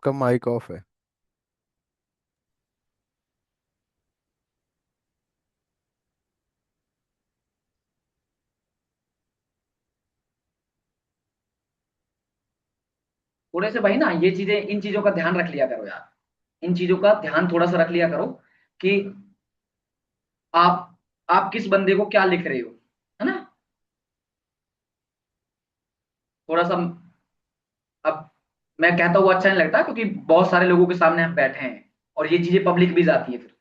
आपका mic off है। थोड़े से भाई ना ये चीजें, इन चीजों का ध्यान रख लिया करो यार। इन चीजों का ध्यान थोड़ा सा रख लिया करो कि आप आप किस बंदे को क्या लिख रहे हो, है ना। थोड़ा सा अब मैं कहता हुआ अच्छा नहीं लगता, क्योंकि बहुत सारे लोगों के सामने हम बैठे हैं और ये चीजें पब्लिक भी जाती है फिर।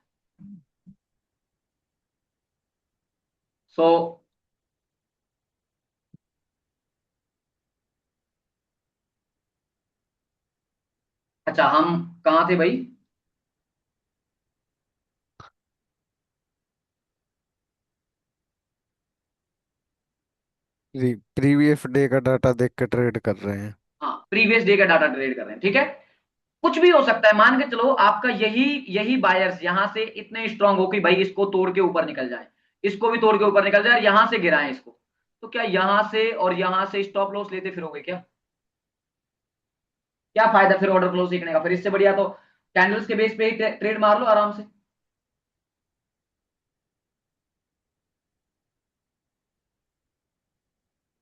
सो अच्छा, हम कहाँ थे भाई? जी, प्रीवियस डे का डाटा देख के ट्रेड कर रहे हैं। हाँ, प्रीवियस डे का डाटा ट्रेड कर रहे हैं, ठीक है। कुछ भी हो सकता है, मान के चलो आपका यही यही बायर्स यहां से इतने स्ट्रांग हो कि भाई इसको तोड़ के ऊपर निकल जाए, इसको भी तोड़ के ऊपर निकल जाए और यहां से गिराएं इसको। तो क्या यहां से और यहां से स्टॉप लॉस लेते फिरोगे क्या? क्या फायदा फिर ऑर्डर फ्लो सीखने का? फिर इससे बढ़िया तो कैंडल्स के बेस पे ही ट्रेड मार लो आराम से।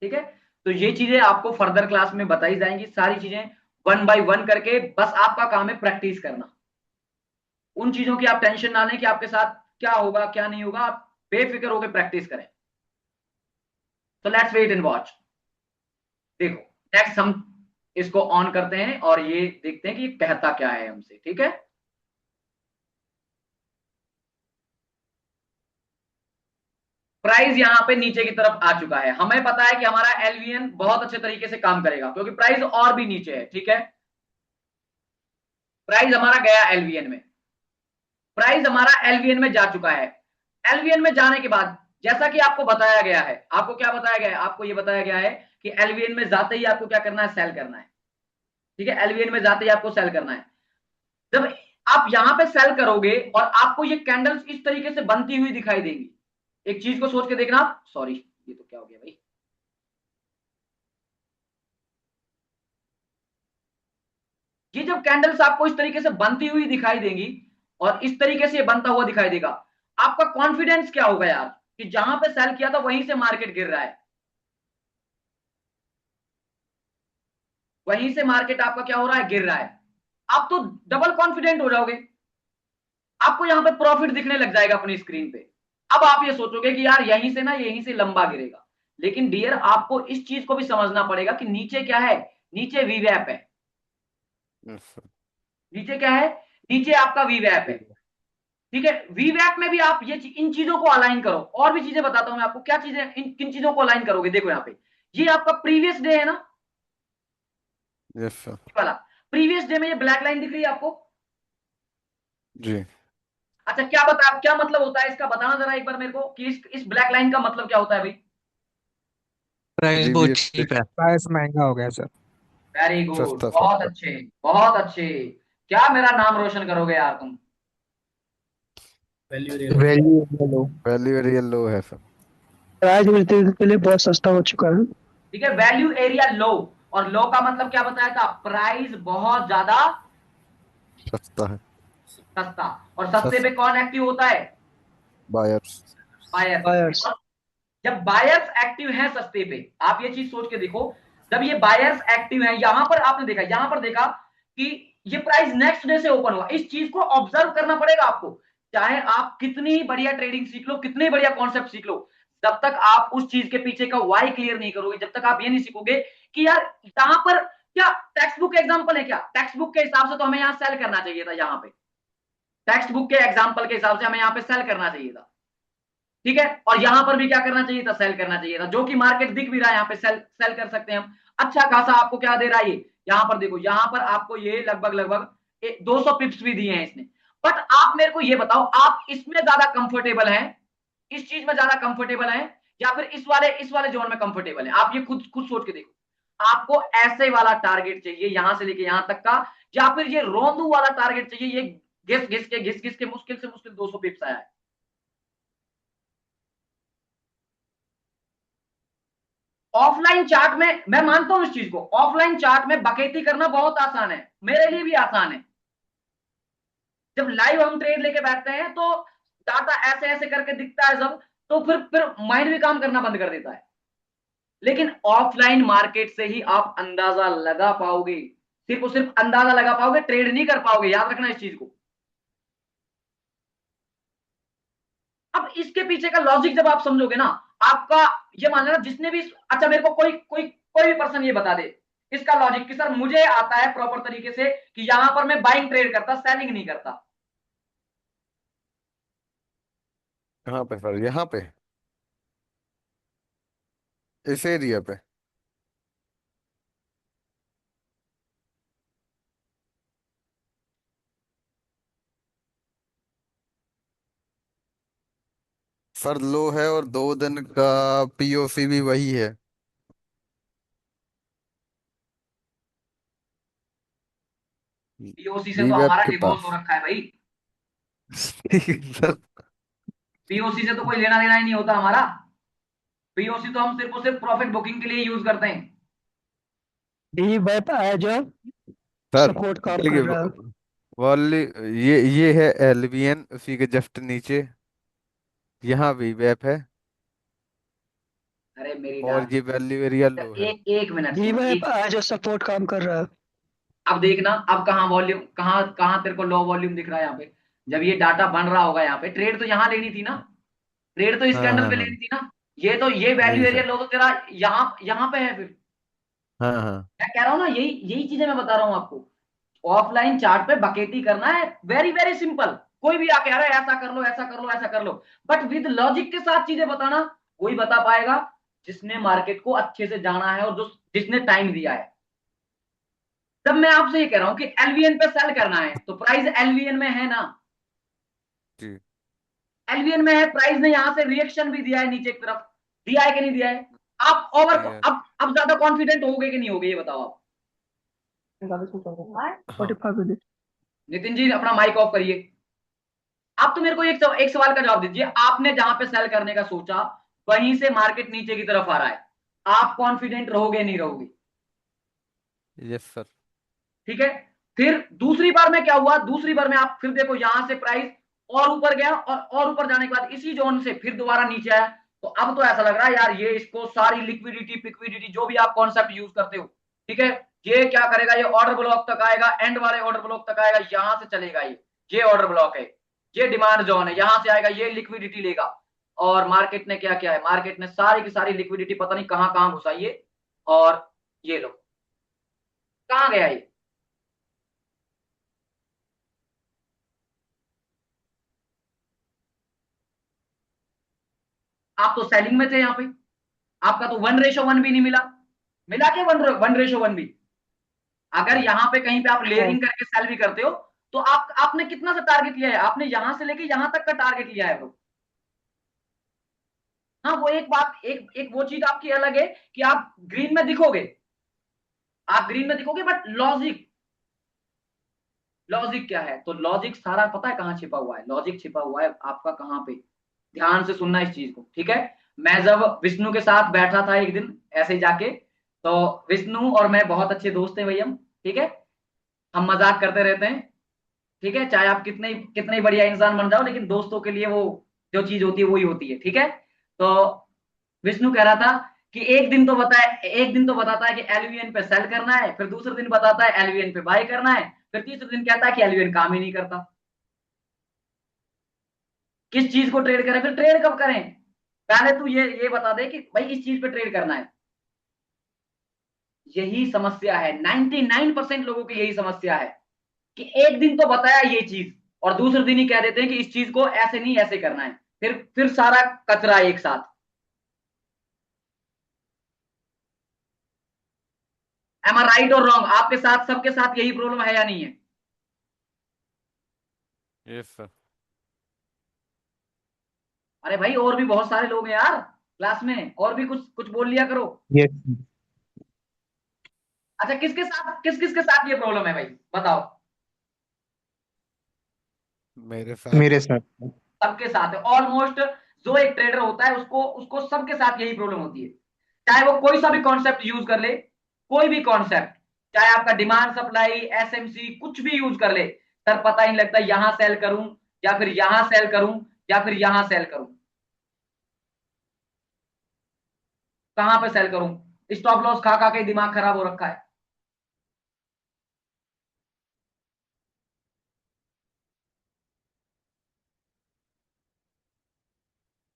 ठीक है। तो ये चीजें आपको फर्दर क्लास में बताई जाएंगी, सारी चीजें वन बाय वन करके। बस आपका काम है प्रैक्टिस करना। उन चीजों की आप टेंशन ना लें कि आपके साथ क्या होगा क्या नहीं होगा, आप बेफिक्र होकर प्रैक्टिस करें। तो लेट्स वेट एंड वॉच। देखो, नेक्स्ट हम इसको ऑन करते हैं और ये देखते हैं कि ये कहता क्या है हमसे, ठीक है। प्राइस यहां पे नीचे की तरफ आ चुका है, हमें पता है कि हमारा एलवीएन बहुत अच्छे तरीके से काम करेगा क्योंकि प्राइस और भी नीचे है, ठीक है। प्राइस हमारा गया एलवीएन में, प्राइस हमारा एलवीएन में जा चुका है। एलवीएन में जाने के बाद जैसा कि आपको बताया गया है, आपको क्या बताया गया है? आपको ये बताया गया है कि एलवीएन में जाते ही आपको क्या करना है? सेल करना है, ठीक है। एलवीएन में जाते ही आपको सेल करना है। जब आप यहां पे सेल करोगे और आपको ये कैंडल्स इस तरीके से बनती हुई दिखाई देंगी, एक चीज को सोच के देखना आप, सॉरी ये तो क्या हो गया भाई। ये जब कैंडल्स आपको इस तरीके से बनती हुई दिखाई देंगी और इस तरीके से ये बनता हुआ दिखाई देगा, आपका कॉन्फिडेंस क्या होगा यार कि जहां पे सेल किया था वहीं से मार्केट गिर रहा है, वहीं से मार्केट आपका क्या हो रहा है? गिर रहा है। आप तो डबल कॉन्फिडेंट हो जाओगे, आपको यहां पे प्रॉफिट दिखने लग जाएगा अपनी स्क्रीन पे। अब आप ये सोचोगे कि यार यहीं से ना, यहीं से लंबा गिरेगा। लेकिन डियर, आपको इस चीज को भी समझना पड़ेगा कि नीचे क्या है? नीचे वीवैप है। अच्छा। नीचे क्या है? नीचे आपका वीवैप है, ठीक है। वीवैप में भी आप ये इन चीजों को अलाइन करो। और भी चीजें बताता हूं मैं आपको, क्या चीजें, किन चीजों को अलाइन करोगे। देखो यहाँ पे, ये आपका प्रीवियस डे है ना, यस सर। ये वाला प्रीवियस डे में ये ब्लैक लाइन दिख रही है आपको। जी। अच्छा, क्या बता, क्या मतलब होता है इसका? बताना जरा एक बार मेरे को कि इस ब्लैक लाइन का मतलब क्या होता है भाई। प्राइस बहुत प्रीवियस डे चीप है। प्राइस महंगा हो गया सर। वेरी गुड, सस्ता बहुत सस्ता। अच्छे, बहुत अच्छे। क्या मेरा नाम रोशन करोगे यार तुम। वैल्यू रियल लो। वैल्यू लो। वैल्यू एरियल लो है सर। प्राइस मिलते के लिए बहुत सस्ता हो चुका है। ठीक है, वैल्यू एरिया लो। और लो का मतलब क्या बताया था? प्राइस बहुत ज्यादा सस्ता है। सस्ता। और सस्ते सस पे कौन एक्टिव होता है? बायर्स। बायर्स। बायर्स। जब बायर्स एक्टिव हैं सस्ते पे, आप ये चीज सोच के देखो, जब ये बायर्स एक्टिव हैं, यहां पर आपने देखा, यहां पर देखा कि ये प्राइस नेक्स्ट डे से ओपन हुआ। इस चीज को ऑब्जर्व करना पड़ेगा आपको। चाहे आप कितनी ही बढ़िया ट्रेडिंग सीख लो, कितने बढ़िया कॉन्सेप्ट सीख लो, जब तक आप उस चीज के पीछे का वाई क्लियर नहीं करोगे, जब तक आप ये नहीं सीखोगे कि यार यहां पर क्या टेक्स्ट बुक एग्जाम्पल है, क्या टेक्स्ट बुक के हिसाब से तो हमें यहां सेल करना चाहिए था। यहां पे टेक्स्ट बुक के एग्जाम्पल के हिसाब से हमें यहां पे सेल करना चाहिए था, ठीक है। और यहां पर भी क्या करना चाहिए था? सेल करना चाहिए था, जो कि मार्केट दिख भी रहा है। यहां पे सेल सेल कर सकते हैं हम। अच्छा खासा आपको क्या दे रहा है ये? यहां पर देखो, यहां पर आपको ये लगभग लगभग 200 पिप्स भी दिए हैं इसने। बट आप मेरे को ये बताओ, आप इसमें ज्यादा कंफर्टेबल हैं, इस चीज में ज्यादा कंफर्टेबल हैं, या फिर इस वाले जोन में कंफर्टेबल है? आप ये खुद खुद सोच के देखो। आपको ऐसे वाला टारगेट चाहिए यहां से लेके यहां तक का, या फिर ये रोंदू वाला टारगेट चाहिए, ये घिस घिस के मुश्किल से मुश्किल 200 पिप्स आया है। ऑफलाइन चार्ट में मैं मानता हूं इस चीज को, ऑफलाइन चार्ट में बकैती करना बहुत आसान है, मेरे लिए भी आसान है। जब लाइव हम ट्रेड लेके बैठते हैं तो डाटा ऐसे ऐसे करके दिखता है सब, तो फिर माइंड भी काम करना बंद कर देता है। लेकिन ऑफलाइन मार्केट से ही आप अंदाजा लगा पाओगे, सिर्फ और सिर्फ अंदाजा लगा पाओगे, ट्रेड नहीं कर पाओगे, याद रखना इस चीज को। अब इसके पीछे का लॉजिक जब आप समझोगे ना, आपका ये मान लेना जिसने भी, अच्छा मेरे को कोई कोई कोई भी पर्सन ये बता दे इसका लॉजिक कि सर मुझे आता है प्रॉपर तरीके से कि यहां पर मैं बाइंग ट्रेड करता, सेलिंग नहीं करता। कहाँ पे सर? यहाँ पे, इस एरिया पे? सर लो है और 2 दिन का पीओसी भी वही है। पीओसी से तो वीवेब हमारा के डिवोर्स हो पास। रखा है भाई। सर। पीओसी से तो कोई लेना देना ही नहीं होता हमारा। पीओसी तो हम सिर्फ और सिर्फ प्रॉफिट बुकिंग के लिए यूज करते हैं। डी वेब है जो सर सपोर्ट काम देखिए, कर रहा है। वॉल्यूम, ये है एलवीएन, उसी के जस्ट नीचे यहाँ वीवेब है, अरे मेरी और डार्लिंग, ये वैल्यू एरिया लो है। एक मिनट डी सुनो, वेब एक। है जो सपोर्ट काम कर रहा है। अब देखना, अब कहाँ वॉल्यूम, कहाँ कहाँ तेरे को लो वॉल्यूम दिख रहा है यहाँ पे? जब ये डाटा बन रहा होगा यहाँ पे, ट्रेड तो यहाँ लेनी थी ना, ट्रेड तो इस हाँ कैंडल हाँ पे हाँ। लेनी थी ना। ये तो ये वैल्यू जी एरिया सर। लो तो तेरा यहाँ यहाँ पे है फिर। हाँ हाँ। मैं कह रहा हूँ ना, यही यही चीजें मैं बता रहा हूँ आपको। ऑफलाइन चार्ट पे बकेटी करना है, वेरी वेरी सिंपल। कोई भी आके अरे ऐसा कर लो, ऐसा कर लो, ऐसा कर लो, बट विद लॉजिक के साथ चीजें बताना, वही बता पाएगा जिसने मार्केट को अच्छे से जाना है और जो जिसने टाइम दिया है। तब मैं आपसे ये कह रहा हूं कि एलवीएन पे सेल करना है तो प्राइस एलवीएन में है ना, जी। एलवीएन में है, प्राइस ने यहां से रिएक्शन भी दिया है नीचे की तरफ, दिया है कि नहीं दिया है? आप ओवर, दिया। अब ज्यादा कॉन्फिडेंट होगे कि नहीं होगे ये बताओ आप। 45 मिनट। नितिन जी अपना माइक ऑफ करिए। आप तो मेरे को एक सवाल का जवाब दीजिए, आपने जहां पे सेल करने का सोचा वहीं से मार्केट नीचे की तरफ आ रहा है, आप कॉन्फिडेंट रहोगे नहीं रहोगे? Yes sir. ठीक है। फिर दूसरी बार में क्या हुआ, दूसरी बार में आप फिर देखो यहां से प्राइस और ऊपर गया, और ऊपर जाने के बाद इसी जोन से फिर दोबारा नीचे आया। तो अब तो ऐसा लग रहा है यार ये इसको सारी लिक्विडिटी पिक्विडिटी जो भी आप कॉन्सेप्ट यूज करते हो, ठीक है, ये क्या करेगा, ये ऑर्डर ब्लॉक तक आएगा, एंड वाले ऑर्डर ब्लॉक तक आएगा, यहां से चलेगा, ये ऑर्डर ब्लॉक है, ये डिमांड जोन है, यहां से आएगा, ये लिक्विडिटी लेगा। और मार्केट ने क्या किया है, मार्केट ने सारी की सारी लिक्विडिटी पता नहीं कहां कहां घुसाई है, और ये लो कहां गया ये। आप तो सेलिंग में थे यहाँ पे, आपका तो 1:1 भी नहीं मिला, मिला के 1:1 भी। अगर यहाँ पे कहीं पे आप लेयरिंग करके सेल भी करते हो तो आपने कितना सा टारगेट लिया है, आपने यहां से लेके यहां तक का टारगेट लिया है ब्रो। हाँ वो एक बात, एक वो चीज आपकी अलग है कि आप ग्रीन में दिखोगे, आप ग्रीन में दिखोगे, बट लॉजिक, लॉजिक क्या है, तो लॉजिक सारा पता है कहाँ छिपा हुआ है, लॉजिक छिपा हुआ है आपका कहाँ पे। ध्यान से सुनना इस चीज को, ठीक है। मैं जब विष्णु के साथ बैठा था एक दिन ऐसे ही जाके, तो विष्णु और मैं बहुत अच्छे दोस्त हैं भैया, ठीक है, हम मजाक करते रहते हैं, ठीक है, चाहे आप कितने कितने ही बढ़िया इंसान बन जाओ, लेकिन दोस्तों के लिए वो जो चीज होती है वही होती है, ठीक है। तो विष्णु कह रहा था कि एक दिन तो बताता है कि एलवीएन पे सेल करना है, फिर दूसरे दिन बताता है एलवीएन पे बाय करना है, फिर तीसरे दिन कहता है कि एलवीएन काम ही नहीं करता। किस चीज को ट्रेड करें, फिर ट्रेड कब करें? पहले तू ये बता दे कि भाई इस चीज पे ट्रेड करना है। यही समस्या है, 99% लोगों की यही समस्या है कि एक दिन तो बताया ये चीज और दूसरे दिन ही कह देते हैं कि इस चीज को ऐसे नहीं ऐसे करना है, फिर सारा कचरा एक साथ। एम आई राइट और रॉन्ग, आपके साथ सबके साथ यही प्रॉब्लम है या नहीं है? Yes sir. अरे भाई और भी बहुत सारे लोग हैं यार क्लास में, और भी कुछ कुछ बोल लिया करो। यस। अच्छा किस किस के साथ ये प्रॉब्लम है भाई, बताओ। मेरे साथ। मेरे साथ। सबके साथ है ऑलमोस्ट, जो एक ट्रेडर होता है उसको उसको सबके साथ यही प्रॉब्लम होती है। चाहे वो कोई सा भी कॉन्सेप्ट यूज कर ले, कोई भी कॉन्सेप्ट, चाहे आपका डिमांड सप्लाई, एसएमसी, कुछ भी यूज कर ले, सर पता ही नहीं लगता यहां सेल करूं या फिर यहां सेल करूं या फिर यहां सेल करूं, कहां पे सेल करूं। स्टॉप लॉस खा खा के दिमाग खराब हो रखा है।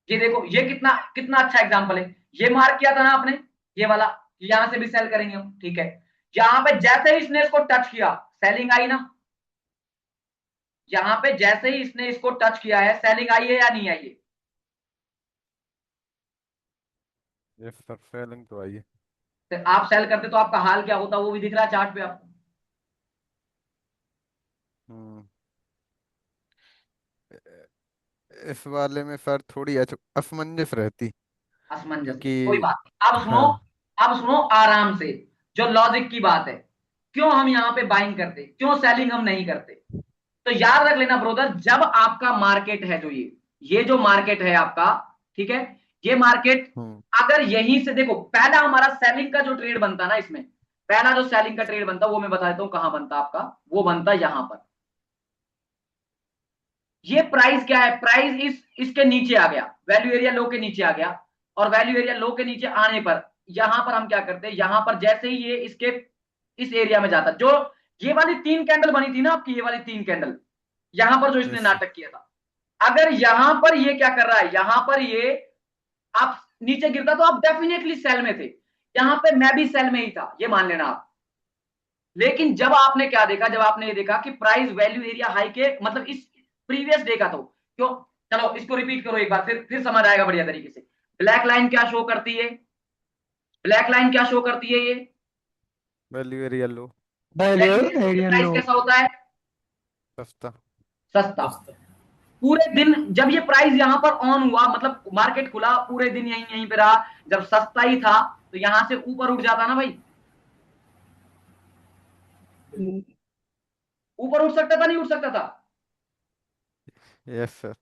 ये देखो, ये कितना कितना अच्छा एग्जांपल है। ये मार्क किया था ना आपने, ये वाला, यहां से भी सेल करेंगे हम, ठीक है। यहां पे जैसे ही इसने इसको टच किया, सेलिंग आई ना। यहां पे जैसे ही इसने इसको टच किया है, सेलिंग आई है या नहीं आई है? यस सर, सेलिंग तो आई है। तो आप सेल करते तो आपका हाल क्या होता, वो भी दिख रहा है चार्ट पे आपको। हम्म। इस वाले में सर थोड़ी असमंजस रहती, असमंजस क्योंकि कोई बात नहीं, अब सुनो, हाँ। अब सुनो आराम से, जो लॉजिक की बात है, क्यों हम यहां पे बाइंग करते, क्यों सेलिंग हम नहीं करते। तो याद रख लेना ब्रोदर, जब आपका मार्केट है जो ये जो मार्केट है आपका, ठीक है, ये मार्केट, हम्म। अगर यहीं से देखो, पहला हमारा सेलिंग का जो ट्रेड बनता ना इसमें, पहला जो सेलिंग का ट्रेड बनता वो मैं बता देता हूं कहां बनता आपका, वो बनता यहां पर। ये प्राइस क्या है, प्राइस इसके नीचे आ गया, वैल्यू एरिया लो के नीचे आ गया, और वैल्यू एरिया लो के नीचे आने पर यहां पर हम क्या करते हैं, यहां पर जैसे ही ये इसके इस एरिया में जाता, जो ये वाली तीन कैंडल बनी थी ना आपकी, ये वाली तीन कैंडल, यहां पर जो इसने यस सर। नाटक किया था, अगर यहां पर ये क्या कर रहा है, यहां पर ये आप नीचे गिरता तो आप डेफिनेटली सेल में थे, यहां पे मैं भी सेल में ही था, ये मान लेना आप। लेकिन जब आपने क्या देखा, जब आपने ये देखा कि प्राइस वैल्यू एरिया हाई के, मतलब इस प्रीवियस डे का, तो क्यों, चलो इसको रिपीट करो एक बार, फिर समझ आएगा बढ़िया तरीके से। ब्लैक लाइन क्या शो करती है, ब्लैक लाइन क्या शो करती है, ये value area low. Value value area area price low. कैसा होता है, सस्ता। सस्ता। पूरे दिन जब ये प्राइस यहां पर ऑन हुआ, मतलब मार्केट खुला पूरे दिन यहीं यहीं पे रहा, जब सस्ता ही था तो यहां से ऊपर उठ जाता ना भाई, ऊपर उठ सकता था नहीं उठ सकता था। Yes sir.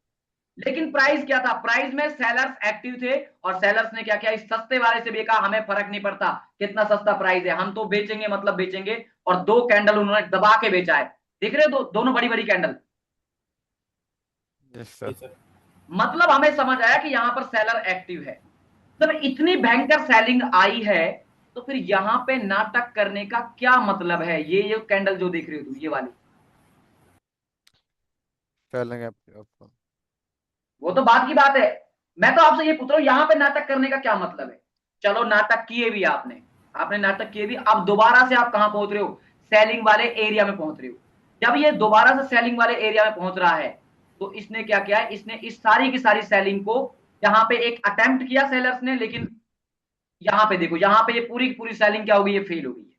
लेकिन प्राइस क्या था, प्राइस में सेलर्स एक्टिव थे, और सेलर्स ने क्या किया, इस सस्ते वाले से भी कहा हमें फर्क नहीं पड़ता कितना सस्ता प्राइस है, हम तो बेचेंगे, मतलब बेचेंगे, और दो कैंडल उन्होंने दबा के बेचा है। देख रहे हो, दोनों बड़ी बड़ी कैंडल। Yes sir. मतलब हमें समझ आया कि यहां पर सेलर एक्टिव है, मतलब इतनी भयंकर सेलिंग आई है, तो फिर यहां पे नाटक करने का क्या मतलब है। ये कैंडल जो देख रहे हो तुम, ये वाली, सेलिंग आपको। वो तो बात की बात है। मैं तो आपसे ये पूछ रहा हूं, यहां पे नाटक करने का क्या मतलब है। चलो नाटक किए भी आपने, आपने नाटक किए भी, अब दोबारा से आप कहां पहुंच रहे हो, सेलिंग वाले एरिया में पहुंच रहे हो। जब ये दोबारा से सेलिंग वाले एरिया में पहुंच रहा है, तो इसने क्या किया है, इसने इस सारी की सारी सेलिंग को यहां पे एक अटेम्प्ट किया सेलर्स ने, लेकिन यहां पे देखो, यहां पे ये पूरी की पूरी सेलिंग क्या होगी, ये फेल हो गई है।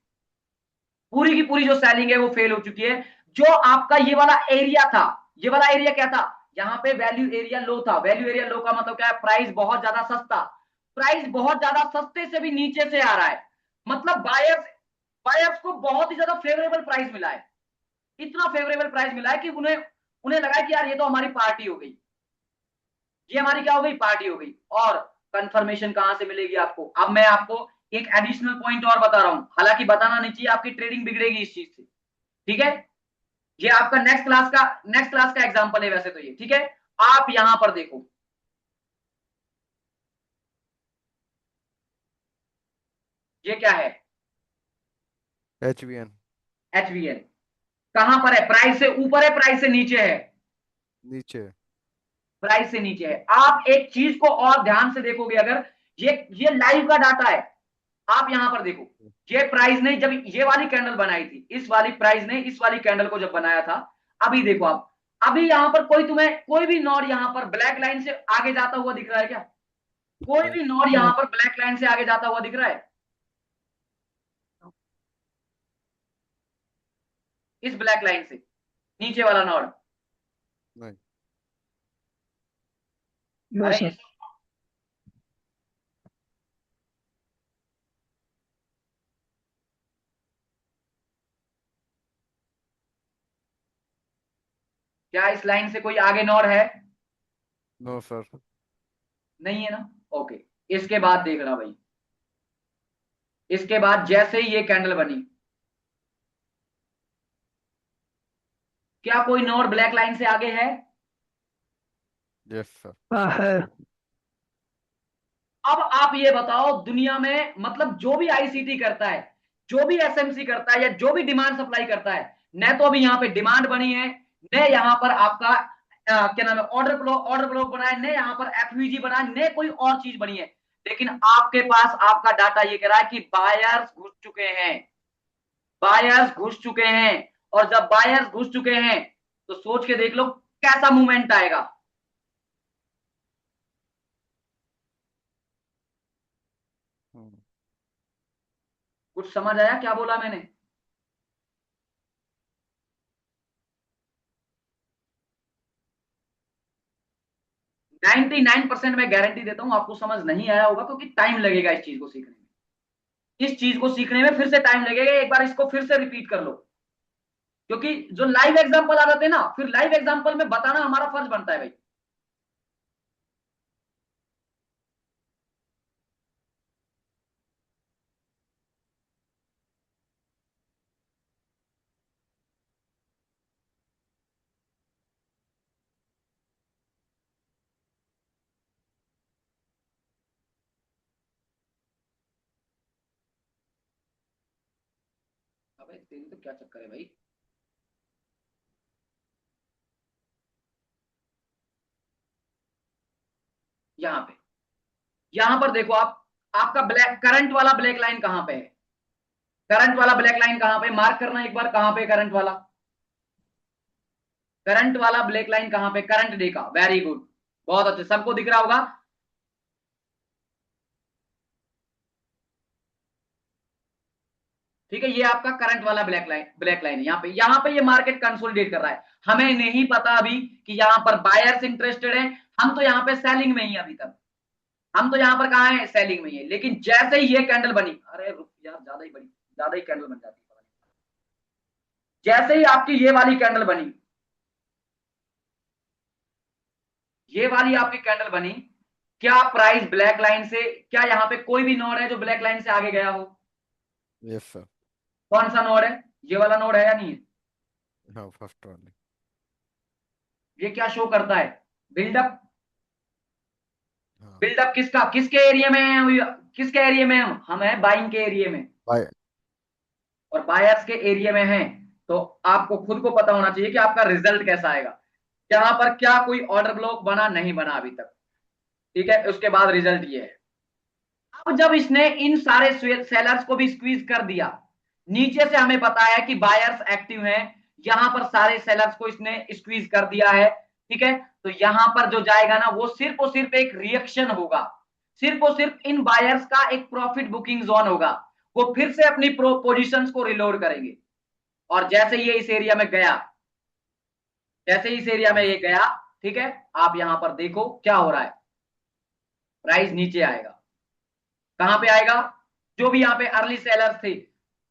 पूरी की पूरी जो सेलिंग है वो फेल हो चुकी है। जो आपका ये वाला एरिया था, ये वाला एरिया क्या था, यहां पे वैल्यू एरिया लो था। वैल्यू एरिया लो का मतलब क्या है, प्राइस बहुत ज्यादा सस्ता, प्राइस बहुत ज्यादा सस्ते से भी नीचे से आ रहा है, मतलब बायर्स, बायर्स को बहुत ही ज्यादा फेवरेबल प्राइस मिला है, इतना फेवरेबल प्राइस मिला है कि उन्हें उन्हें लगा कि यार ये तो हमारी पार्टी हो गई, ये हमारी क्या हो गई, पार्टी हो गई। और कंफर्मेशन कहां से मिलेगी आपको, अब मैं आपको एक एडिशनल पॉइंट और बता रहा हूं, हालांकि बताना नहीं चाहिए, आपकी ट्रेडिंग बिगड़ेगी इस चीज से, ठीक है। ये आपका नेक्स्ट क्लास का एग्जांपल है वैसे तो ये, ठीक है। आप यहां पर देखो, ये क्या है, HVN। HVN, कहां पर है, प्राइस से ऊपर है, प्राइस से नीचे है, नीचे। प्राइस से नीचे है। आप एक चीज को और ध्यान से देखोगे, अगर ये लाइव का डाटा है, आप यहां पर देखो, ये प्राइस ने जब ये वाली कैंडल बनाई थी, इस वाली प्राइस ने इस वाली कैंडल को जब बनाया था, अभी देखो आप, अभी यहां पर कोई तुम्हें कोई भी नॉड यहां पर ब्लैक लाइन से आगे जाता हुआ दिख रहा है क्या, कोई नहीं। भी नॉड यहां पर ब्लैक लाइन से आगे जाता हुआ दिख रहा है, इस ब्लैक लाइन से नीचे वाला नॉड। नहीं। नो अरे सर। क्या इस लाइन से कोई आगे नॉड है, नो सर। नहीं है ना, ओके। इसके बाद देखना भाई, इसके बाद जैसे ही ये कैंडल बनी, क्या कोई नोड ब्लैक लाइन से आगे है? Yes sir. हाँ है। अब आप ये बताओ, दुनिया में मतलब जो भी आईसीटी करता है, जो भी एसएमसी करता है, या जो भी डिमांड सप्लाई करता है, न तो अभी यहाँ पे डिमांड बनी है, न यहाँ पर आपका क्या नाम है ऑर्डर ब्लॉक बना है, न यहाँ पर एफवीजी बना है, न कोई और चीज बनी है। लेकिन आपके पास आपका डाटा ये कह रहा है कि बायर्स घुस चुके हैं, बायर्स घुस चुके हैं। और जब बायर्स घुस चुके हैं तो सोच के देख लो कैसा मूवमेंट आएगा। हम्म। कुछ समझ आया क्या बोला मैंने? 99% मैं गारंटी देता हूं आपको समझ नहीं आया होगा, क्योंकि टाइम लगेगा इस चीज को सीखने में। इस चीज को सीखने में फिर से टाइम लगेगा, एक बार इसको फिर से रिपीट कर लो। क्योंकि जो लाइव एग्जांपल आ जाते हैं ना, फिर लाइव एग्जांपल में बताना हमारा फर्ज बनता है भाई। अबे तेरी तो क्या चक्कर है भाई। यहाँ पे, यहां पर देखो आप, आपका ब्लैक करंट वाला ब्लैक लाइन कहां पे है? करंट वाला ब्लैक लाइन कहां पे, मार्क करना एक बार, कहां पे करंट वाला, करंट वाला ब्लैक लाइन कहां पे? करंट डे का, वेरी गुड, बहुत अच्छे, सबको दिख रहा होगा। ठीक है, ये आपका करंट वाला ब्लैक लाइन है। यहाँ पे ये मार्केट कंसोलिडेट कर रहा है। हमें नहीं पता अभी कि यहाँ पर बायर्स इंटरेस्टेड है, हम तो यहाँ पे सेलिंग में ही अभी तक, हम तो यहाँ पर कहा है, सेलिंग में ही है। लेकिन जैसे ही ये कैंडल बनी, अरे रुक यार, ज्यादा ही कैंडल बन जाती है। जैसे ही आपकी ये वाली कैंडल बनी, ये वाली आपकी कैंडल बनी, क्या प्राइस ब्लैक लाइन से, क्या यहाँ पे कोई भी नोड है जो ब्लैक लाइन से आगे गया हो? Yes sir. कौन सा नोड है? ये वाला नोड है या नहीं है? हाँ फर्स्ट वाले। ये क्या शो करता है? बिल्डअप। हाँ। बिल्डअप किसका, किसके एरिया में है? किसके एरिया में हम है? बाइंग के एरिया में। बाय। और बायर्स के एरिया में है। तो आपको खुद को पता होना चाहिए कि आपका रिजल्ट कैसा आएगा। यहाँ पर क्या कोई ऑर्डर ब्लॉक बना? नहीं बना अभी तक। ठीक है, उसके बाद रिजल्ट ये है। अब जब इसने इन सारे सेलर्स को भी स्क्वीज कर दिया, नीचे से हमें पता है कि बायर्स एक्टिव हैं, यहां पर सारे सेलर्स को इसने स्क्वीज कर दिया है। ठीक है, तो यहां पर जो जाएगा ना, वो सिर्फ और सिर्फ एक रिएक्शन होगा, सिर्फ और सिर्फ इन बायर्स का एक प्रॉफिट बुकिंग जोन होगा। वो फिर से अपनी पोजिशंस को रिलोड करेंगे। और जैसे ये इस एरिया में गया, जैसे इस एरिया में ये गया, ठीक है, आप यहां पर देखो क्या हो रहा है, प्राइस नीचे आएगा। कहां पे आएगा? जो भी यहाँ पे अर्ली सेलर्स थे,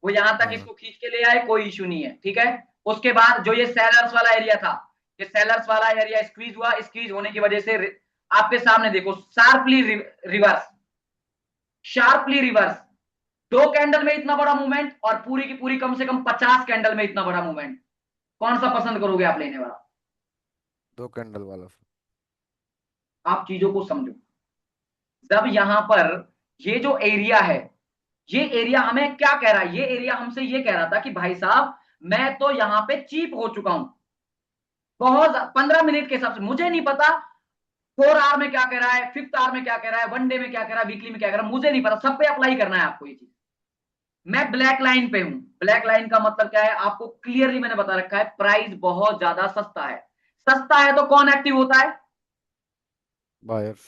वो यहां तक हाँ। इसको खींच के ले आए, कोई इशू नहीं है। ठीक है, उसके बाद जो ये सेलर्स वाला एरिया था, ये सेलर्स वाला एरिया स्क्वीज हुआ, स्क्वीज होने की वजह से आपके सामने देखो, शार्पली रिवर्स, शार्पली रिवर्स। दो कैंडल में इतना बड़ा मूवमेंट, और पूरी की पूरी कम से कम 50 कैंडल में इतना बड़ा मूवमेंट। कौन सा पसंद करोगे आप लेने वाला? दो कैंडल वाला सर। आप चीजों को समझो। जब यहां पर ये जो एरिया है, ये एरिया हमें क्या कह रहा है? ये एरिया हमसे ये कह रहा था कि भाई साहब, मैं तो यहां पे चीप हो चुका हूं बहुत। 15 मिनट के हिसाब से मुझे नहीं पता 4 आवर में क्या कह रहा है, 5th आवर में क्या कह रहा है, 1 डे में क्या कह रहा है, वीकली में क्या कह रहा है, मुझे नहीं पता। सब पे अप्लाई करना है आपको ये चीज। मैं ब्लैक लाइन पे हूं। ब्लैक लाइन का मतलब क्या है? आपको क्लियरली मैंने बता रखा है, प्राइस बहुत ज्यादा सस्ता है। सस्ता है तो कौन एक्टिव होता है? बायर्स।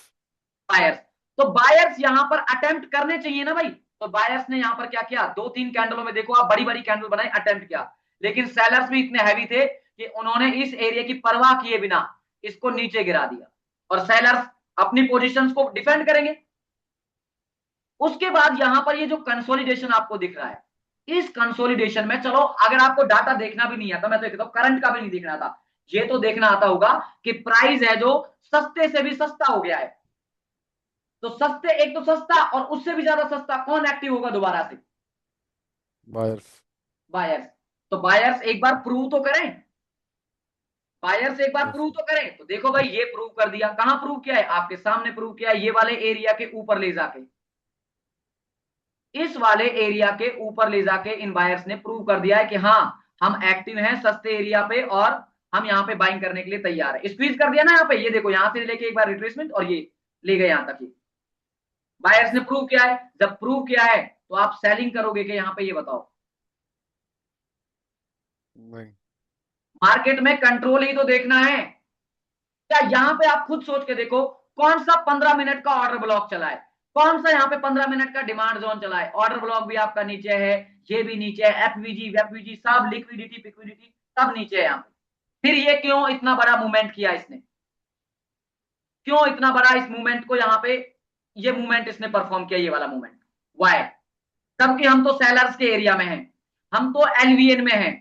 बायर्स। तो बायर्स यहां पर अटेम्प्ट करने चाहिए ना भाई। तो बायर्स ने यहां पर क्या किया? 2-3 कैंडलों में देखो आप, बड़ी बड़ी कैंडल बनाई, अटेम्प्ट किया। लेकिन सेलर्स भी इतने हैवी थे कि उन्होंने इस एरिया की परवाह किए बिना इसको नीचे गिरा दिया। और सेलर्स अपनी पोजीशंस को डिफेंड करेंगे। उसके बाद यहां पर ये जो कंसोलिडेशन आपको दिख रहा है, इस कंसोलिडेशन में, चलो अगर आपको डाटा देखना भी नहीं आता, मैं तो कहता हूं करंट का भी नहीं देखना आता, ये तो देखना आता होगा कि प्राइस है जो सस्ते से भी सस्ता हो गया है। तो सस्ते, एक तो सस्ता और उससे भी ज्यादा सस्ता कौन एक्टिव होगा दोबारा से? बायर्स। बायर्स। तो बायर्स एक बार प्रूव तो करें, बायर्स एक बार यस। प्रूव तो करें। तो देखो भाई, ये प्रूव कर दिया। कहां प्रूव किया है? आपके सामने प्रूव किया है, ये वाले एरिया के ऊपर ले जाके, इस वाले एरिया के ऊपर ले जाके इन बायर्स ने प्रूव कर दिया है कि हाँ, हम एक्टिव हैं सस्ते एरिया पे और हम यहाँ पे बाइंग करने के लिए तैयार है। स्क्वीज कर दिया ना यहाँ पे, ये देखो यहां से लेके एक बार रिट्रेसमेंट और ये ले गए यहां तक। ये बायर्स ने प्रूव किया है। जब प्रूव किया है तो आप सेलिंग करोगे कि यहाँ पे? ये बताओ। नहीं। मार्केट में कंट्रोल ही तो देखना है। क्या यहां पे आप खुद सोच के देखो, कौन सा 15 मिनट का ऑर्डर ब्लॉक चला है? कौन सा यहाँ पे 15 मिनट का डिमांड जोन चला है? ऑर्डर ब्लॉक भी आपका नीचे है, ये भी नीचे है, एफवीजी वेफवीजी सब, लिक्विडिटी पिक्विडिटी सब नीचे है यहाँ पे। फिर ये क्यों इतना बड़ा मूवमेंट किया इसने? क्यों इतना बड़ा इस मूवमेंट को यहाँ पे, ये मूवमेंट इसने परफॉर्म किया, ये वाला मूवमेंट? वाई? जबकि हम तो सेलर्स के एरिया में हैं, हम तो एलवीएन में हैं।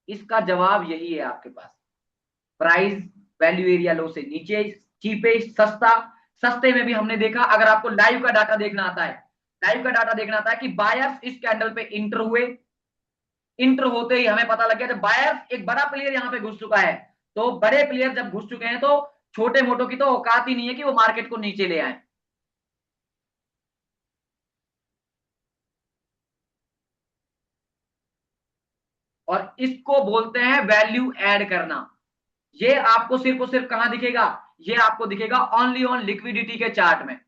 इसका जवाब यही है आपके पास। प्राइस वैल्यू एरिया लो से नीचे, चीपेस्ट, सस्ता। सस्ते में भी हमने देखा, अगर आपको लाइव का डाटा देखना आता है, लाइव का डाटा देखना आता है कि बायर्स इस कैंडल पे इंटर हुए। इंटर होते ही हमें पता लग गया, जब बायर्स, एक बड़ा प्लेयर यहां पे घुस चुका है, तो बड़े प्लेयर जब घुस चुके हैं तो छोटे मोटों की तो औकात ही नहीं है कि वो मार्केट को नीचे ले आए। और इसको बोलते हैं वैल्यू ऐड करना। ये आपको सिर्फ और सिर्फ कहां दिखेगा? ये आपको दिखेगा ओनली ऑन लिक्विडिटी के चार्ट में,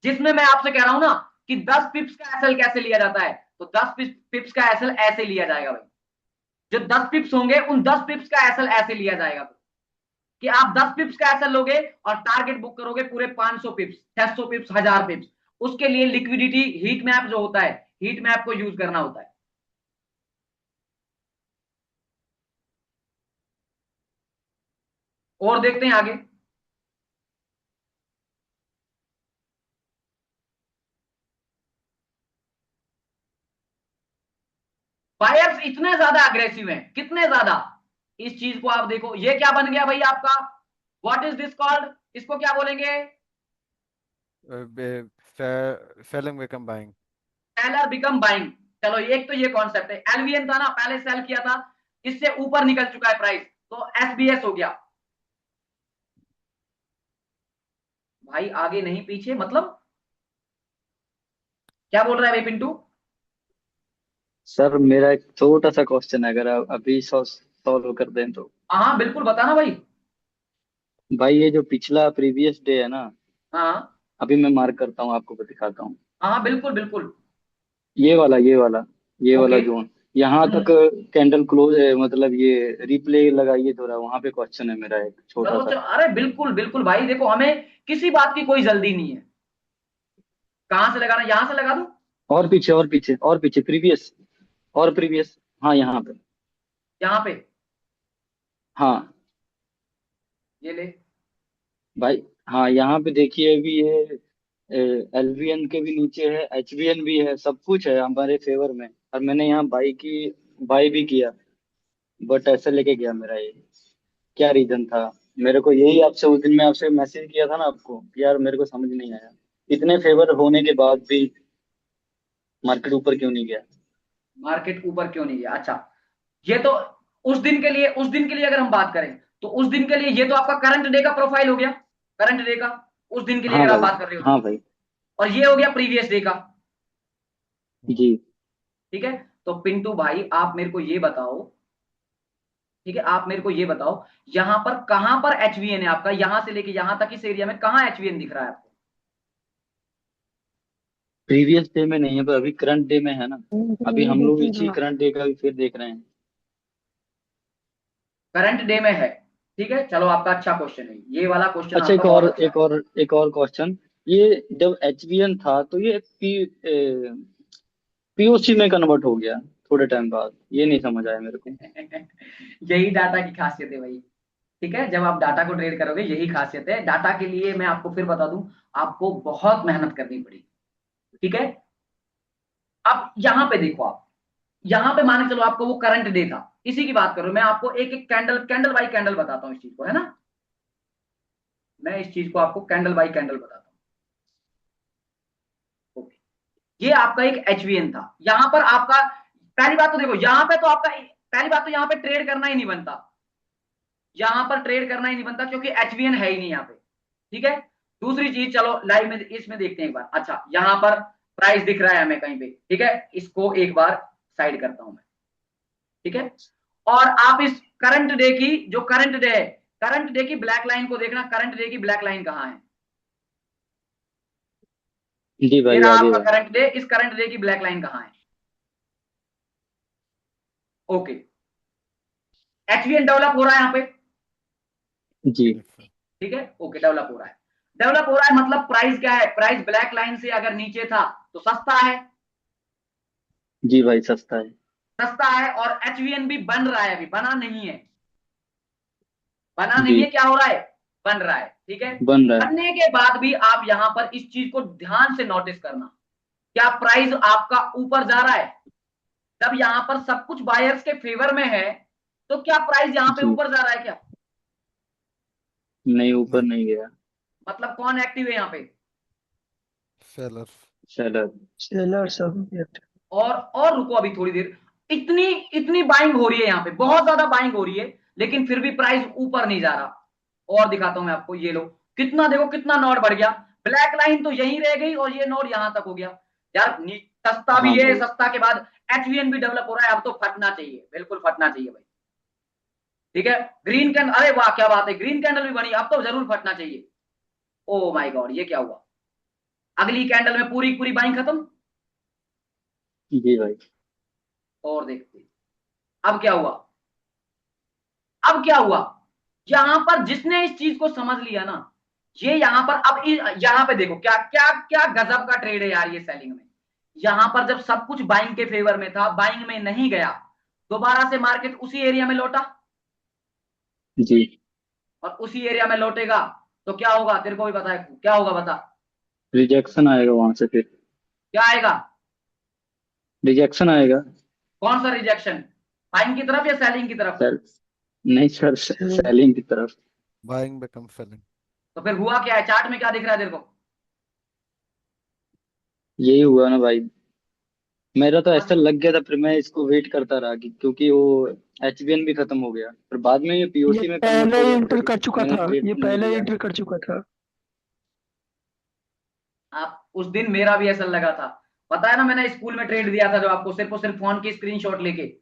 जिसमें मैं आपसे कह रहा हूं ना कि 10 पिप्स का एसएल कैसे लिया जाता है। तो 10 पिप्स का एसएल ऐसे लिया जाएगा भाई। जो 10 पिप्स होंगे उन 10 पिप्स का एसएल ऐसे लिया जाएगा कि आप 10 पिप्स का एसएल लोगे और टारगेट बुक करोगे पूरे 500 पिप्स, 600 पिप्स, 1000 पिप्स। उसके लिए लिक्विडिटी हीट मैप जो होता है, हीट मैप को यूज करना होता है। और देखते हैं आगे। बायर्स इतने ज्यादा अग्रेसिव हैं, कितने ज्यादा। इस चीज को आप देखो, ये क्या बन गया भाई आपका? What is this called? इसको क्या बोलेंगे? Selling become buying. Seller become buying. चलो, एक तो ये कॉन्सेप्ट है। एलवीएन था ना, पहले सेल किया था, इससे ऊपर निकल चुका है प्राइस, तो एसबीएस हो गया भाई। आगे नहीं पीछे मतलब? क्या बोल रहा है भाई पिंटू? सर मेरा एक छोटा सा क्वेश्चन है, अगर आप अभी सॉल्व कर दें तो। हाँ बिल्कुल, बताना भाई। भाई ये जो पिछला प्रीवियस डे है ना, हाँ अभी मैं मार्क करता हूँ, आपको दिखाता हूँ। हाँ बिल्कुल बिल्कुल। ये वाला ओके। जोन, यहाँ तक कैंडल क्लोज है, मतलब ये रिप्ले लगाइए थोड़ा, वहां पे क्वेश्चन है मेरा एक छोटा चलो सा। चलो, अरे बिल्कुल बिल्कुल भाई, देखो हमें किसी बात की कोई जल्दी नहीं है। कहां से लगाना? यहां से लगा दो। और पीछे और पीछे और पीछे, प्रीवियस और प्रीवियस, हाँ यहाँ पे। यहां पे। हाँ ये ले। भाई, हाँ यहाँ पे देखिए, अभी ये एलवीएन के भी नीचे है, एचवीएन भी है, सब कुछ है हमारे फेवर में। और मैंने यहाँ बाई भी किया, बट ऐसे लेके गया मेरा ये। क्या रीजन था? मेरे को यही आपसे उस दिन मैं आपसे मैसेज किया था ना आपको कि यार मेरे को समझ नहीं आया, इतने फेवर होने के बाद भी मार्केट ऊपर क्यों नहीं गया। मार्केट ऊपर क्यों नहीं गया? अच्छा, ये तो उस दिन के लिए, उस दिन के लिए अगर हम बात करें तो उस दिन के लिए ये तो आपका करंट डे का प्रोफाइल हो गया। करंट डे का, उस दिन के लिए हाँ अगर आप भाई। बात कर रहे हो तो। हाँ भाई। और ये हो गया प्रीवियस डे का। जी। ठीक है। तो पिंटू भाई आप मेरे को ये बताओ, ठीक है, आप मेरे को ये बताओ, यहां पर कहां पर एचवीएन है आपका? यहां से लेके यहां तक इस एरिया में कहां एचवीएन दिख रहा है आपको? प्रीवियस डे में नहीं है, पर अभी करंट डे में है ना। अभी हम लोग इसी करंट डे का भी फिर देख रहे हैं। करंट डे में है। ठीक है, चलो आपका अच्छा क्वेश्चन है, ये वाला क्वेश्चन अच्छा, आपका एक बहुत और अच्छा एक है। और एक और क्वेश्चन। ये जब एचवीएन था तो ये पीओसी में कन्वर्ट हो गया थोड़े टाइम बाद, ये नहीं समझ आया मेरे को। यही डाटा की खासियत है भाई। ठीक है, जब आप डाटा को ट्रेड करोगे यही खासियत है। डाटा के लिए मैं आपको फिर बता दूं, आपको बहुत मेहनत करनी पड़ेगी। ठीक है। अब यहां पे देखो आप, यहां पे मान के चलो आपको वो करंट डे था, इसी की बात कर रहा हूं मैं, आपको एक एक कैंडल कैंडल बाई कैंडल बताता हूँ इस चीज को, है ना। मैं इस चीज को आपको कैंडल बाई कैंडल बताता हूँ। ओके, ये आपका एक एचवीएन था। यहां पर आपका पहली बात तो देखो, यहां पे तो आपका पहली बात तो यहां पे ट्रेड करना ही नहीं बनता, यहां पर ट्रेड करना ही नहीं बनता क्योंकि एचवीएन है ही नहीं यहाँ पे, ठीक है। दूसरी चीज, चलो लाइव में इसमें देखते हैं एक बार। अच्छा, यहां पर प्राइस दिख रहा है हमें कहीं पे, ठीक है, इसको एक बार साइड करता हूं मैं, ठीक है। और आप इस करंट डे की, जो करंट डे है, करंट डे की ब्लैक लाइन को देखना, करंट डे की ब्लैक लाइन कहां है। जी ये भाई, रहा आगे आपका भाई। करंट डे, इस करंट डे की ब्लैक लाइन कहां है। ओके, एचवीएन डेवलप हो रहा है यहाँ पे, जी ठीक है। ओके, डेवलप हो रहा है, डेवलप हो रहा है मतलब प्राइस क्या है, प्राइस ब्लैक लाइन से अगर नीचे था तो सस्ता है, जी भाई, सस्ता है। सस्ता है। और एचवीएन भी बन रहा है, अभी बना नहीं है, बना जी, नहीं है, क्या हो रहा है, बन रहा है, ठीक है। बन रहा है। बनने के बाद भी आप यहां पर इस चीज को ध्यान से नोटिस करना, क्या प्राइस आपका ऊपर जा रहा है। जब यहां पर सब कुछ बायर्स के फेवर में है तो क्या प्राइस यहां पे जी, ऊपर जा रहा है क्या, नहीं, ऊपर नहीं। नहीं गया। मतलब कौन एक्टिव है यहाँ पे। सेलर। सेलर। Seller subject. और रुको अभी थोड़ी देर, इतनी इतनी बाइंग हो रही है यहाँ पे, बहुत ज्यादा बाइंग हो रही है, लेकिन फिर भी प्राइस ऊपर नहीं जा रहा। और दिखाता हूं मैं आपको, ये लो कितना, देखो कितना नॉट बढ़ गया, ब्लैक लाइन तो यहीं रह गई और ये नॉट यहां तक हो गया। यार सस्ता हाँ भी है, भाई। सस्ता के बाद एचवीएन भी डेवलप हो रहा है, अब तो फटना चाहिए, बिल्कुल फटना चाहिए भाई, ठीक है। ग्रीन कैंडल, अरे वाह क्या बात है, ग्रीन कैंडल भी बनी, अब तो जरूर फटना चाहिए। ओ माय गॉड, ये क्या हुआ, अगली कैंडल में पूरी पूरी बाइंग खत्म। जी भाई। और देखते अब क्या हुआ, अब क्या हुआ, यहां पर जिसने इस चीज को समझ लिया ना, ये यहां पर अब यहां पे देखो क्या क्या क्या गजब का ट्रेड है यार ये सेलिंग में। यहां पर जब सब कुछ बाइंग के फेवर में था, बाइंग में नहीं गया, दोबारा से मार्केट उसी एरिया में लौटा, जी, और उसी एरिया में लौटेगा तो क्या होगा, तेरे को भी पता है क्या होगा, बता। रिजेक्शन आएगा वहां से फिर। क्या आएगा, रिजेक्शन आएगा। कौन सा रिजेक्शन, बाइंग की तरफ या सेलिंग की तरफ। सर, नहीं सर, सेलिंग की तरफ। Buying become selling. तो फिर हुआ क्या है, चार्ट में क्या दिख रहा है तेरे को। यही हुआ ना भाई। मेरा तो बस ऐसा लग गया था, फिर मैं इसको वेट करता रहा क्योंकि वो एचबीएन भी खत्म हो गया, फिर बाद में ये ये पीओसी में कन्वर्ट पहले हो ही गया, एंटर फिर कर चुका मैंने था, ट्रेड ये नहीं पहले ही लिया। एंटर कर चुका था। आप उस दिन मेरा भी ऐसा लगा था, पता है ना, मैंने स्कूल में ट्रेड दिया था जो आपको, सिर्फ और सिर्फ फोन की स्क्रीनशॉट लेके,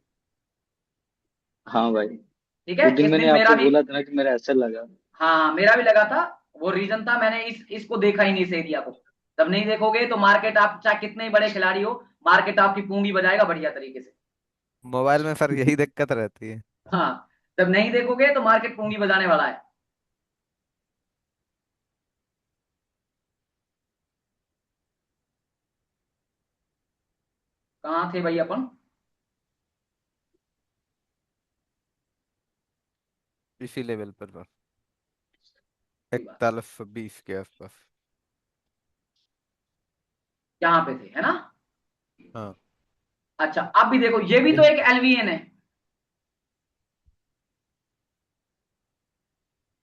हाँ भाई। ठीक है, उस दिन इस मैंने दिन मेरा आपको भी, बोला था ना कि मेरा ऐसा लगा। हाँ मेरा भी लगा था। वो रीजन था, मैंने इसको देखा ही नहीं इस एरिया को। जब नहीं देखोगे तो मार्केट, आप चाहे कितने ही बड़े खिलाड़ी हो, मार्केट आपकी पूंगी बजाएगा बढ़िया तरीके से। मोबाइल में सर यही दिक्कत रहती है। हाँ, जब नहीं देखोगे तो मार्केट पूंगी बजाने वाला है। कहाँ थे भाई अपन। इसी लेवल पर। कोई बात, 4120 के आसपास। यहाँ पे थे, है ना। हाँ। अच्छा, अब भी देखो, ये भी तो यही। एक एलवीएन है,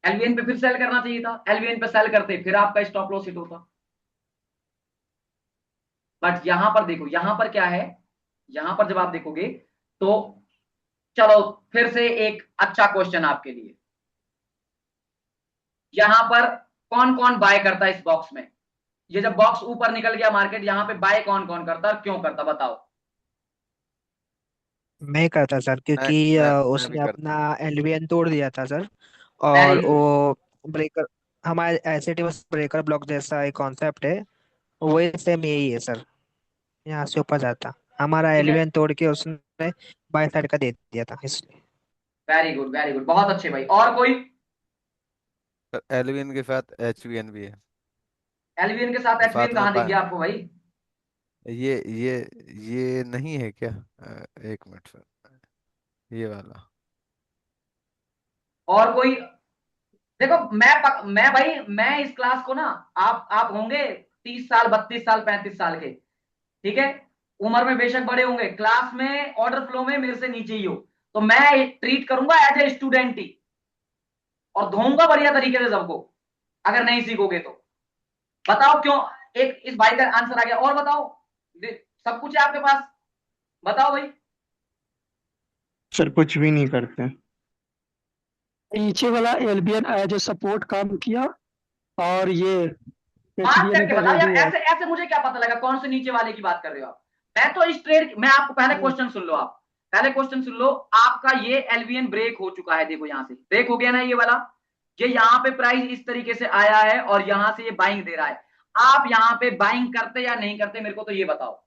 एलवीएन पे फिर सेल करना चाहिए था, एलवीएन पे सेल करते फिर आपका स्टॉप लॉस हिट होता। बट यहां पर देखो, यहां पर क्या है, यहां पर जब आप देखोगे तो, चलो फिर से एक अच्छा क्वेश्चन आपके लिए, यहां पर कौन कौन बाय करता है इस बॉक्स में, ये जब बॉक्स ऊपर निकल गया मार्केट, यहां पे बाय कौन कौन करता और क्यों करता, बताओ। मैं करता सर, मैं क्योंकि मैं भी उसने अपना करता। एलवीएन तोड़ दिया था सर। वेरी और गुड, वो ब्रेकर, हमारे एसिड ब्रेकर ब्लॉक जैसा एक कॉन्सेप्ट है, वही सेम यही है सर। यहाँ से ऊपर जाता, हमारा ठीक है, एलवीएन तोड़ के उसने बाई साइड का दे दिया था इसलिए। वेरी गुड वेरी गुड, बहुत अच्छे भाई। और कोई, सर एलवीएन के साथ एचवीएन भी है। एलवीएन के साथ और एचवीएन साथ में कहां दिख गया आपको भाई। ये ये ये नहीं है क्या, एक मिनट सर, ये वाला। और कोई, देखो मैं भाई, मैं इस क्लास को ना, आप होंगे 30 साल, 32 साल, 35 साल के, ठीक है, उम्र में बेशक बड़े होंगे, क्लास में ऑर्डर फ्लो में मेरे से नीचे ही हो, तो मैं ट्रीट करूंगा एज ए स्टूडेंट ही, और धोऊंगा बढ़िया तरीके से सबको, अगर नहीं सीखोगे तो। बताओ क्यों? एक इस भाई का आंसर आ गया, और बताओ, सब कुछ है आपके पास, बताओ भाई। सर कुछ भी नहीं करते। नीचे वाला एलबीएन एज ए सपोर्ट काम किया, और ये बात एचबीएन करके का बता जो यार, भी है। ऐसे ऐसे मुझे क्या पता लगा कौन से नीचे वाले की बात कर रहे हो आप? मैं तो इस ट्रेड, मैं आपको पहले क्वेश्चन सुन लो, आप पहले क्वेश्चन सुन लो। आपका ये एलवीएन ब्रेक हो चुका है, देखो यहां से ब्रेक हो गया ना ये वाला। ये यहाँ पे प्राइस इस तरीके से आया है और यहां से ये बाइंग दे रहा है। आप यहाँ पे बाइंग करते या नहीं करते, मेरे को तो ये बताओ।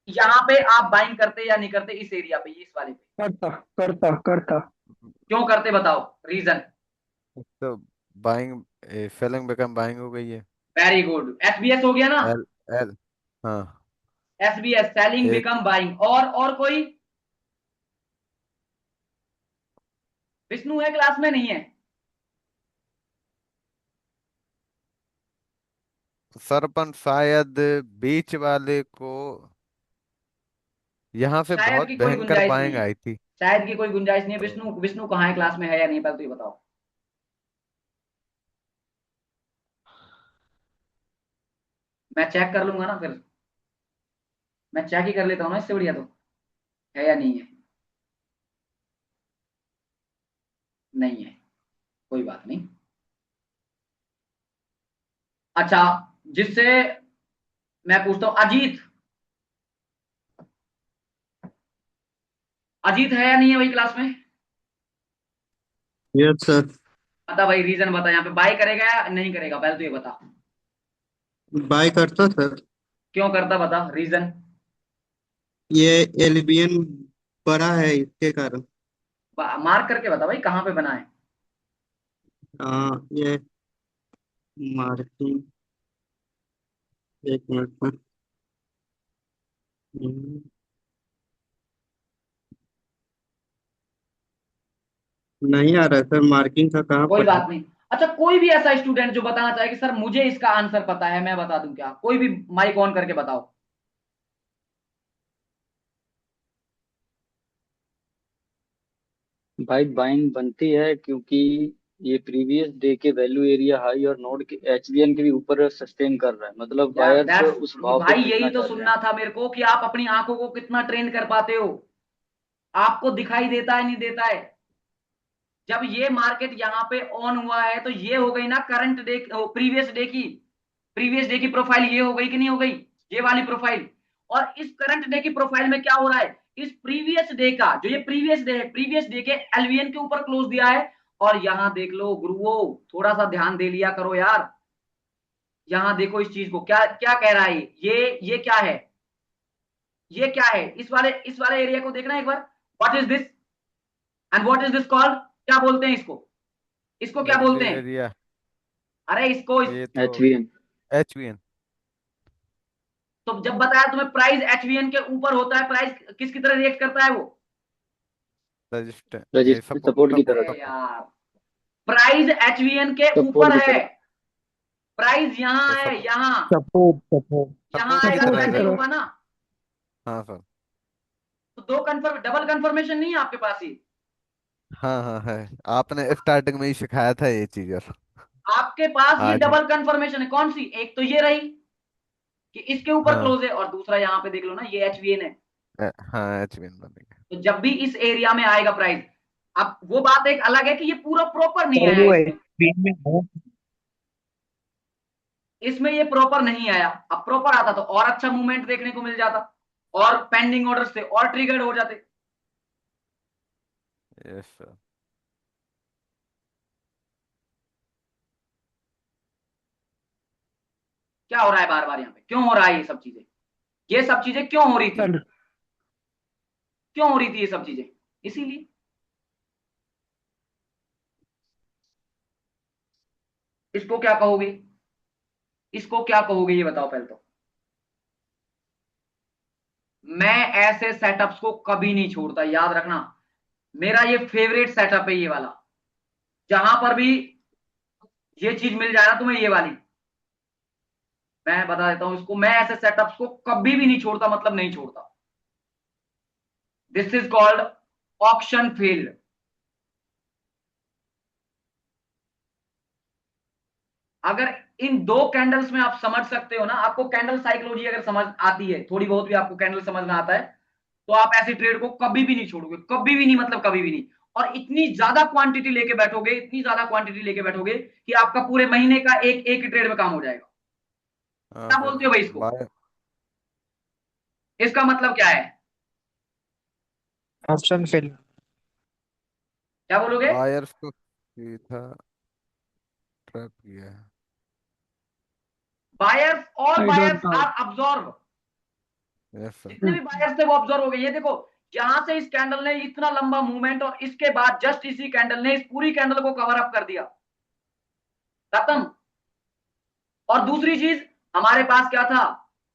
यहाँ पे आप बाइंग करते या नहीं करते इस एरिया पे, इस वाले पे? करता करता करता। क्यों करते बताओ, रीजन। तो बाइंग, सेलिंग बिकम बाइंग हो गई है। वेरी गुड, एसबीएस हो गया ना। एल एल हाँ। एसबीएस सेलिंग एक बिकम बाइंग, और कोई? विष्णु है क्लास में, नहीं है? सरपन शायद बीच वाले को यहाँ से शायद बहुत की कोई भयंकर गुंजाइश नहीं बाइंग है, आई थी। शायद की कोई गुंजाइश नहीं है। तो विष्णु, विष्णु कहाँ है, क्लास में है या नहीं, पहले तो ये बताओ। मैं चेक कर लूंगा ना फिर, मैं चेक ही कर लेता हूँ ना, इससे बढ़िया तो है या नहीं है। नहीं है, कोई बात नहीं। अच्छा, जिससे मैं पूछता हूँ, अजीत, अजीत है या नहीं है वही क्लास में? Yes sir. बता भाई, रीजन बता, यहाँ पे बाय करेगा या नहीं करेगा, पहले तो ये बता। बाय करता सर। क्यों करता, बता रीजन। ये एलबीएन बड़ा है इसके कारण। मार्क करके बता भाई, कहाँ पे बना है। ये मार्किंग, एक मिनट में। हम्म, नहीं आ रहा सर, मार्किंग का कहाँ कोई पर है। बात नहीं। अच्छा, कोई भी ऐसा स्टूडेंट जो बताना चाहे कि सर मुझे इसका आंसर पता है, मैं बता दूं क्या? कोई भी माइक ऑन करके बताओ। भाई बाइंग बनती है क्योंकि ये प्रीवियस डे के वैल्यू एरिया हाई और नोड के एचबीएन के भी ऊपर सस्टेन कर रहा है, मतलब यार बायर्स दैट्स, उस भाव पे भाई यही खरीदना तो चाह रहे हैं। सुनना था मेरे को, कि आप अपनी आंखों को कितना ट्रेन कर पाते हो। आपको दिखाई देता है नहीं देता है? जब ये मार्केट यहाँ पे ऑन हुआ है तो ये हो गई ना करंट डे, प्रीवियस डे की, प्रीवियस डे की प्रोफाइल ये हो गई कि नहीं हो गई, ये वाली प्रोफाइल। और इस करंट डे की प्रोफाइल में क्या हो रहा है, इस प्रीवियस डे का, जो ये प्रीवियस डे है, प्रीवियस डे के एलवीएन के ऊपर क्लोज दिया है। और यहां देख लो गुरुओं, थोड़ा सा ध्यान दे लिया करो यार। यहां देखो इस चीज को, क्या क्या कह रहा है ये क्या है, ये क्या है, इस वाले एरिया को देखना एक बार। What is this, and what is this called, क्या बोलते हैं इसको, इसको क्या बोलते वैल्यू हैं? एरिया, अरे इसको ये तो एचबीएन। एचवीएन। तो जब बताया तुम्हें प्राइस एचवीएन के ऊपर होता है, प्राइस किसकी तरह रिएक्ट करता है वो? रजिस्टर, ये रजिस्टर सपोर्ट सपोर्ट की सपोर्ट तरह। अरे सपोर्ट। यार, प्राइस एचवीएन के सपोर्ट ऊपर की है, तरह। प्राइस तो यहाँ है, सपोर्ट, यहाँ, सपोर्ट सपोर्ट यहाँ सपोर्ट की आएगा तो तरह सपोर्ट की ऐसा ही है। तरह। होगा ना। हाँ सर। तो दो कन्फर्म, डबल कंफर्मेशन नहीं है आपके पास ही? हाँ हाँ है, आपने स्टार्टिंग में ही सिखाया था ये चीज और आपके पास ये आज ही। डबल कंफर्मेशन है, कौन सी? एक तो ये रही कि इसके ऊपर हाँ क्लोज है, और दूसरा यहाँ पे देख लो ना, ये एचवीएन है। हाँ एचवीएन बनेगा। तो जब भी इस एरिया में आएगा प्राइस, अब वो बात एक अलग है कि ये पूरा प्रॉपर नहीं सर आया वो इसमें, एचबीएन में है। इसमें ये प्रॉपर नहीं आया। अब प्रॉपर आता तो और अच्छा मूवमेंट देखने को मिल जाता, और पेंडिंग ऑर्डर से और ट्रिगर्ड हो जाते। Yes sir. क्या हो रहा है बार बार यहाँ पे, क्यों हो रहा है ये सब चीजें, ये सब चीजें क्यों हो रही थी, सर क्यों हो रही थी ये सब चीजें? इसीलिए। इसको क्या कहोगे, इसको क्या कहोगे ये बताओ पहले तो। मैं ऐसे सेटअप्स को कभी नहीं छोड़ता, याद रखना। मेरा ये फेवरेट सेटअप है ये वाला, जहां पर भी ये चीज मिल जाए ना तुम्हें, ये वाली, मैं बता देता हूं इसको, मैं ऐसे सेटअप्स को कभी भी नहीं छोड़ता, मतलब नहीं छोड़ता। This is called option failed. अगर इन दो कैंडल्स में आप समझ सकते हो ना, आपको कैंडल साइकोलॉजी अगर समझ आती है, थोड़ी बहुत भी आपको कैंडल समझ में आता है, तो आप ऐसी ट्रेड को कभी भी नहीं छोड़ोगे, कभी भी नहीं, मतलब कभी भी नहीं। और इतनी ज्यादा क्वांटिटी लेके बैठोगे, इतनी ज्यादा क्वांटिटी लेके बैठोगे कि आपका पूरे महीने का एक एक ट्रेड में काम हो जाएगा। हाँ क्या सर। बोलते हो भाई इसको? बाय इसका मतलब क्या है? Option fill. क्या बोलोगे? बायर्स को सीधा ट्रैप किया है। Buyers, all I don't buyers no. Or absorb. Yes sir. जितने भी बायर्स थे वो ऑब्जर्व हो गए। ये देखो, यहां से इस कैंडल ने इतना लंबा मूवमेंट, और इसके बाद जस्ट इसी कैंडल ने इस पूरी कैंडल को कवर अप कर दिया, खत्म। और दूसरी चीज, हमारे पास क्या था?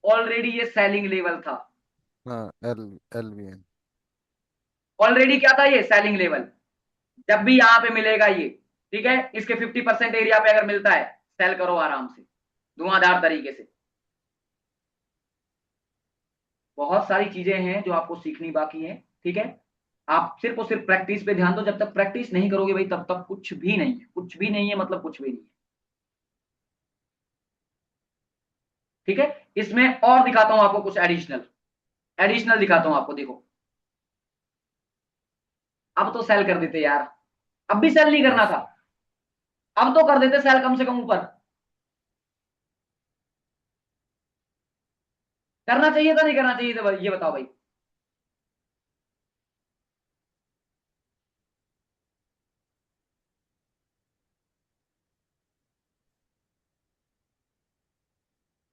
ऑलरेडी ये सेलिंग लेवल था। हाँ LVN। ऑलरेडी क्या था? ये सेलिंग लेवल। जब भी यहां पे मिलेगा ये, ठीक है, इसके 50% एरिया पे अगर मिलता है, सेल करो आराम से, धुआंधार तरीके से। बहुत सारी चीजें हैं जो आपको सीखनी बाकी है, ठीक है। आप सिर्फ और सिर्फ प्रैक्टिस पे ध्यान दो। जब तक प्रैक्टिस नहीं करोगे भाई, तब तक कुछ भी नहीं है, कुछ भी नहीं है, मतलब कुछ भी नहीं है, ठीक है। इसमें और दिखाता हूं आपको कुछ एडिशनल, एडिशनल दिखाता हूं आपको। देखो, अब तो सेल कर देते यार, अब भी सेल नहीं करना यस। था, अब तो कर देते सेल कम से कम ऊपर। करना चाहिए था, नहीं करना चाहिए था भाई, ये बताओ भाई।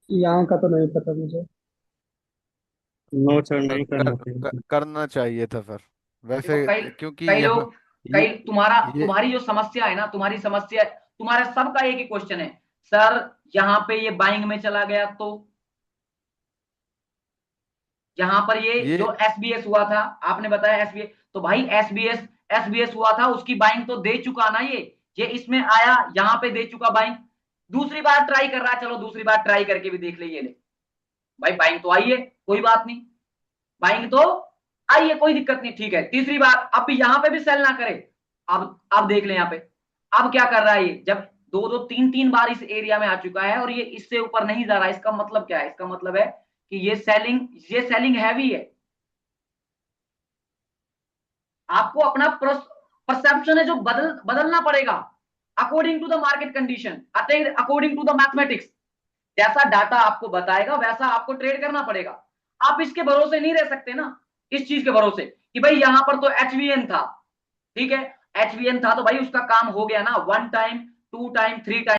यहाँ का तो नहीं पता मुझे। नो सर, सर नहीं करना चाहिए। करना चाहिए था सर, देखो, वैसे कई क्योंकि कई यहाँ लोग, ये कई तुम्हारा ये तुम्हारी जो समस्या है ना, तुम्हारी समस्या, तुम्हारे सबका एक ही क्वेश्चन है, सर यहां पे ये बाइंग में चला गया तो, यहां पर ये ये जो एसबीएस हुआ था, आपने बताया एसबीएस, तो भाई एसबीएस, एसबीएस हुआ था, उसकी बाइंग तो दे चुका ना ये इसमें आया, यहां पे दे चुका बाइंग। दूसरी बार ट्राई कर रहा है, चलो दूसरी बार ट्राई करके भी देख ले, ये ले भाई, बाइंग तो आई है, कोई बात नहीं, बाइंग तो आई है, कोई दिक्कत नहीं, ठीक है। तीसरी बार अब भी यहां पे भी सेल ना करे, अब देख ले यहाँ पे, अब क्या कर रहा है ये, जब दो दो तीन तीन बार इस एरिया में आ चुका है और ये इससे ऊपर नहीं जा रहा, इसका मतलब क्या है? इसका मतलब है कि ये सेलिंग हैवी है। आपको अपना परसेप्शन है जो बदलना पड़ेगा, according to the market condition, according to the mathematics. जैसा डाटा आपको बताएगा वैसा आपको ट्रेड करना पड़ेगा। आप इसके भरोसे नहीं रह सकते ना, इस चीज के भरोसे कि भाई यहां पर तो एचवीएन था, ठीक है, एचवीएन था तो भाई उसका काम हो गया ना, 1 टाइम 2 टाइम 3 टाइम।